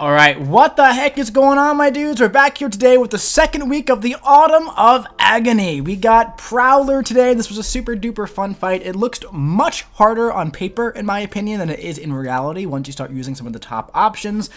Alright, what the heck is going on, my dudes? We're back here today with the second week of the Autumn of Agony. We got Prowler today. This was a super duper fun fight. It looks much harder on paper, in my opinion, than it is in reality once you start using some of the top options.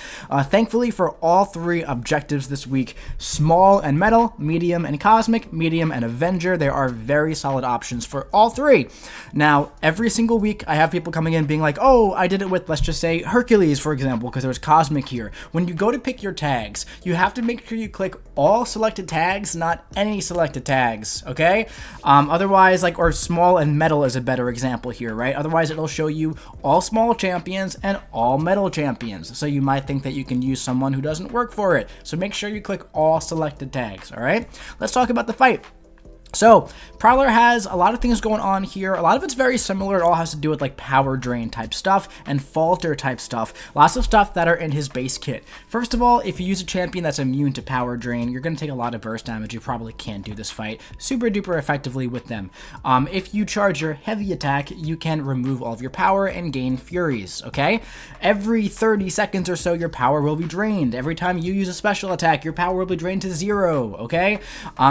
Thankfully, for all three objectives this week, Small and Metal, Medium and Cosmic, Medium and Avenger, there are very solid options for all three. Now, every single week, I have people coming in being like, oh, I did it with, let's just say, Hercules, for example, because there was Cosmic here. When you go to pick your tags, you have to make sure you click all selected tags, not any selected tags, okay? Otherwise, or Small and Metal is a better example here, right? Otherwise, it'll show you all small champions and all metal champions. So you might think that you can use someone who doesn't work for it. So make sure you click all selected tags, all right? Let's talk about the fight. So, Prowler has a lot of things going on here. A lot of it's very similar. It all has to do with power drain type stuff and falter type stuff. Lots of stuff that are in his base kit. First of all, if you use a champion that's immune to power drain, you're going to take a lot of burst damage. You probably can't do this fight super duper effectively with them. If you charge your heavy attack, you can remove all of your power and gain Furies, okay? Every 30 seconds or so, your power will be drained. Every time you use a special attack, your power will be drained to 0, okay?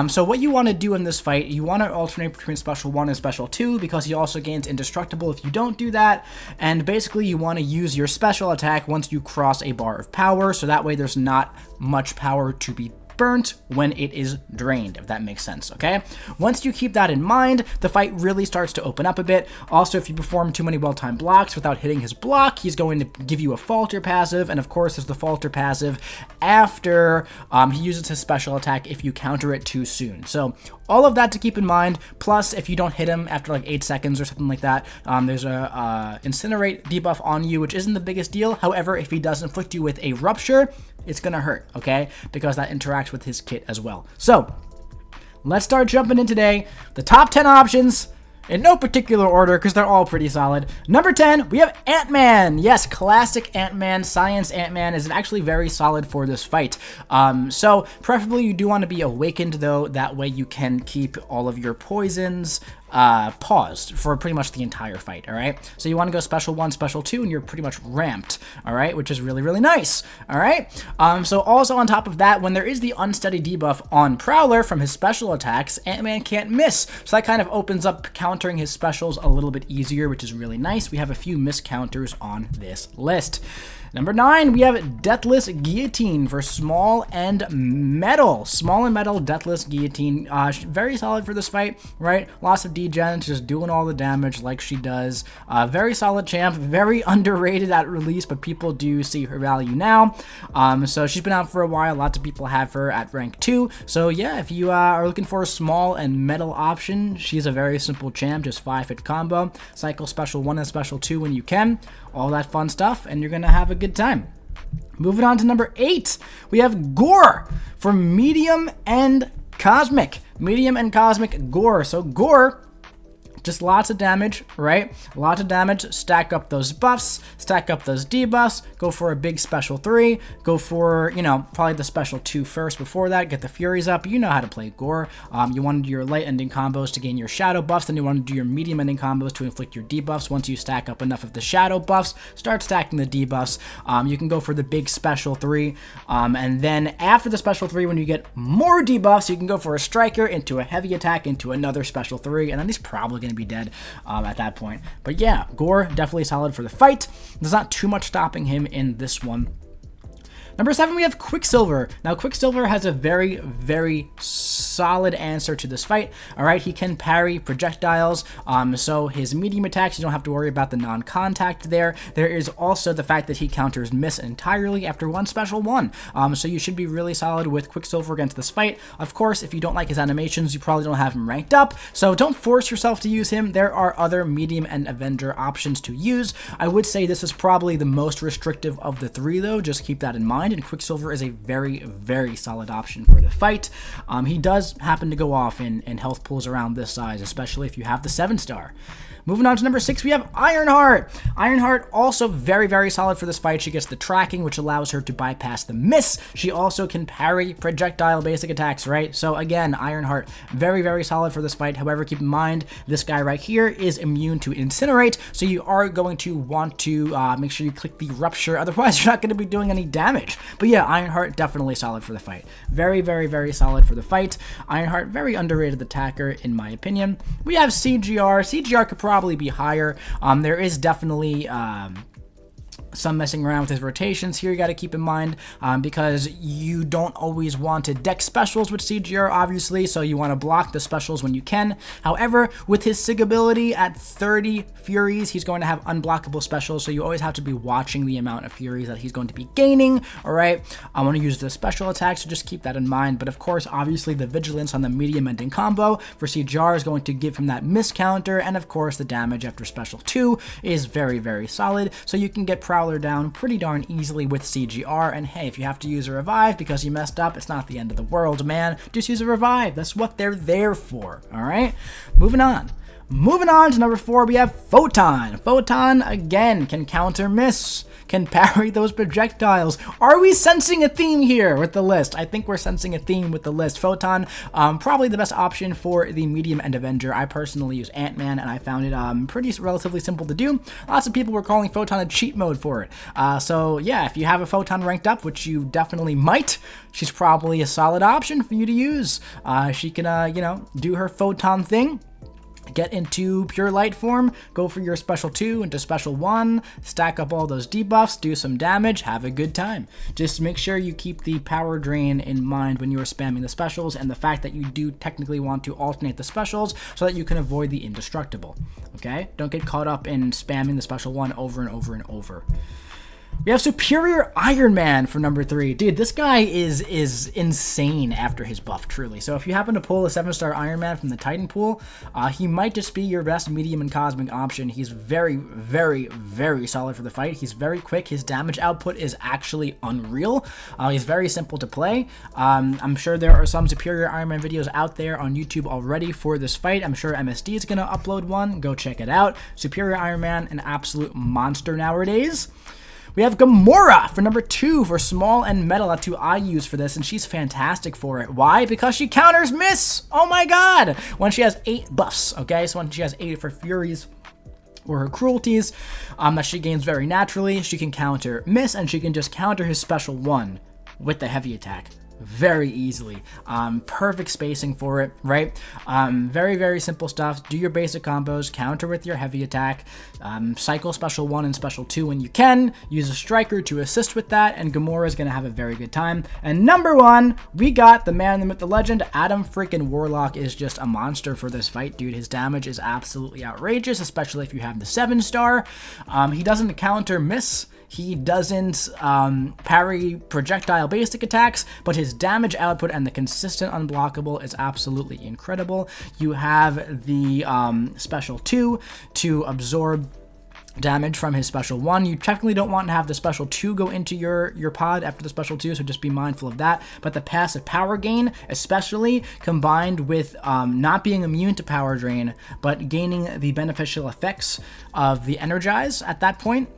So what you want to do in this fight, you want to alternate between Special 1 and Special 2 because he also gains Indestructible if you don't do that, and basically you want to use your special attack once you cross a bar of power, so that way there's not much power to be burnt when it is drained, if that makes sense, okay? Once you keep that in mind, the fight really starts to open up a bit. Also, if you perform too many well-timed blocks without hitting his block, he's going to give you a falter passive, and of course there's the falter passive after he uses his special attack if you counter it too soon. So all of that to keep in mind, plus if you don't hit him after 8 seconds or something like that, there's a Incinerate debuff on you, which isn't the biggest deal. However, if he does inflict you with a Rupture, it's gonna hurt, okay? Because that interacts with his kit as well. So, let's start jumping in today. The top 10 options, in no particular order, because they're all pretty solid. Number 10, we have AntMan. Yes, classic AntMan, Science AntMan is actually very solid for this fight. So, preferably you do want to be awakened, though. That way you can keep all of your poisons paused for pretty much the entire fight, all right? So you want to go Special 1, Special 2, and you're pretty much ramped, all right? Which is really, really nice, all right? So also on top of that, when there is the unsteady debuff on Prowler from his special attacks, AntMan can't miss. So that kind of opens up countering his specials a little bit easier, which is really nice. We have a few miscounters on this list. Number 9, we have Deathless Guillotine for Small and Metal. Small and Metal, Deathless Guillotine. Very solid for this fight, right? Lots of degen, just doing all the damage like she does. Very solid champ, very underrated at release, but people do see her value now. So she's been out for a while. Lots of people have her at rank 2. So yeah, if you are looking for a Small and Metal option, she's a very simple champ, just 5-hit combo. Cycle Special 1 and Special 2 when you can. All that fun stuff, and you're going to have a good time. Moving on to number 8, we have Gore for Medium and Cosmic. Medium and Cosmic Gore. So Gore, just lots of damage, right? Lots of damage. Stack up those buffs, stack up those debuffs, go for a big Special 3, go for, probably the Special 2 first before that, get the Furies up. You know how to play Gore. You want to do your light ending combos to gain your shadow buffs, then you want to do your medium ending combos to inflict your debuffs. Once you stack up enough of the shadow buffs, start stacking the debuffs. You can go for the big Special 3, and then after the Special 3, when you get more debuffs, you can go for a Striker into a heavy attack into another Special 3, and then he's probably going to be dead at that point. But yeah, Gore definitely solid for the fight. There's not too much stopping him in this one. Number 7, we have Quicksilver. Now, Quicksilver has a very, very solid answer to this fight. All right, he can parry projectiles. So his medium attacks, you don't have to worry about the non-contact there. There is also the fact that he counters miss entirely after one Special 1. So you should be really solid with Quicksilver against this fight. Of course, if you don't like his animations, you probably don't have him ranked up. So don't force yourself to use him. There are other medium and Avenger options to use. I would say this is probably the most restrictive of the three, though. Just keep that in mind. And Quicksilver is a very, very solid option for the fight. He does happen to go off in health pools around this size, especially if you have the 7-star. Moving on to number 6, we have Ironheart. Ironheart also very, very solid for this fight. She gets the tracking, which allows her to bypass the miss. She also can parry projectile basic attacks, right? So again, Ironheart, very, very solid for this fight. However, keep in mind, this guy right here is immune to Incinerate, so you are going to want to make sure you click the Rupture. Otherwise, you're not going to be doing any damage. damage. But yeah, Ironheart definitely solid for the fight. Very, very, very solid for the fight. Ironheart, very underrated attacker in my opinion. We have CGR. CGR could probably be higher. There is definitely some messing around with his rotations here you got to keep in mind, because you don't always want to deck specials with CGR, obviously, so you want to block the specials when you can. However, with his SIG ability at 30 Furies, he's going to have unblockable specials, so you always have to be watching the amount of Furies that he's going to be gaining, alright? I want to use the special attack, so just keep that in mind, but of course, obviously, the Vigilance on the medium ending combo for CGR is going to give him that miss counter, and of course, the damage after special 2 is very, very solid, so you can get Prowler down pretty darn easily with CGR, and hey, if you have to use a revive because you messed up, it's not the end of the world, man. Just use a revive. That's what they're there for, alright? Moving on to number 4, we have Photon. Photon, again, can counter miss, can parry those projectiles. Are we sensing a theme here with the list? I think we're sensing a theme with the list. Photon, probably the best option for the medium end Avenger. I personally use AntMan, and I found it pretty relatively simple to do. Lots of people were calling Photon a cheat mode for it. So yeah, if you have a Photon ranked up, which you definitely might, she's probably a solid option for you to use. She can, you know, do her Photon thing, get into pure light form, go for your special 2 into special 1, stack up all those debuffs, do some damage, have a good time. Just make sure you keep the power drain in mind when you are spamming the specials, and the fact that you do technically want to alternate the specials so that you can avoid the indestructible, okay? Don't get caught up in spamming the special 1 over and over and over. We have Superior Ironman for number 3. Dude, this guy is insane after his buff, truly. So if you happen to pull a 7-star Ironman from the Titan pool, he might just be your best medium and cosmic option. He's very, very, very solid for the fight. He's very quick. His damage output is actually unreal. He's very simple to play. I'm sure there are some Superior Ironman videos out there on YouTube already for this fight. I'm sure MSD is going to upload one. Go check it out. Superior Ironman, an absolute monster nowadays. We have Gamora for number 2 for small and metal. That's who I use for this, and she's fantastic for it. Why? Because she counters miss. Oh my god. When she has 8 buffs, okay? So when she has 8 for Furies or her cruelties that she gains very naturally, she can counter miss, and she can just counter his special 1 with the heavy attack very easily. Perfect spacing for it, right? Very, very simple stuff. Do your basic combos, counter with your heavy attack, cycle special 1 and special 2 when you can, use a striker to assist with that, and Gamora is going to have a very good time. And number 1, we got the man, the myth, the legend. Adam freaking Warlock is just a monster for this fight, dude. His damage is absolutely outrageous, especially if you have the 7-star. He doesn't counter miss. He doesn't parry projectile basic attacks, but his damage output and the consistent unblockable is absolutely incredible. You have the special 2 to absorb damage from his special 1. You technically don't want to have the special 2 go into your pod after the special 2, so just be mindful of that. But the passive power gain, especially combined with not being immune to power drain, but gaining the beneficial effects of the energize at that point,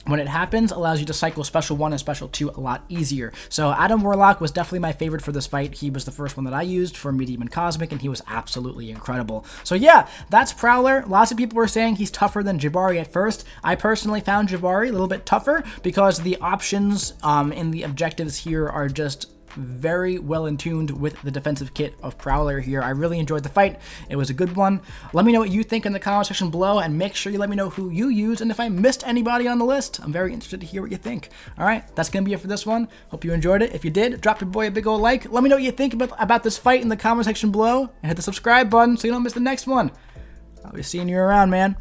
when it happens, allows you to cycle special 1 and special 2 a lot easier. So Adam Warlock was definitely my favorite for this fight. He was the first one that I used for medium and cosmic, and he was absolutely incredible. So yeah, that's Prowler. Lots of people were saying he's tougher than Jabari at first. I personally found Jabari a little bit tougher because the options in the objectives here are just very well in tuned with the defensive kit of Prowler here. I really enjoyed the fight. It was a good one. Let me know what you think in the comment section below, and make sure you let me know who you use and if I missed anybody on the list. I'm very interested to hear what you think. All right, that's gonna be it for this one. Hope you enjoyed it. If you did, drop your boy a big old like. Let me know what you think about this fight in the comment section below, and hit the subscribe button so you don't miss the next one. I'll be seeing you around, man.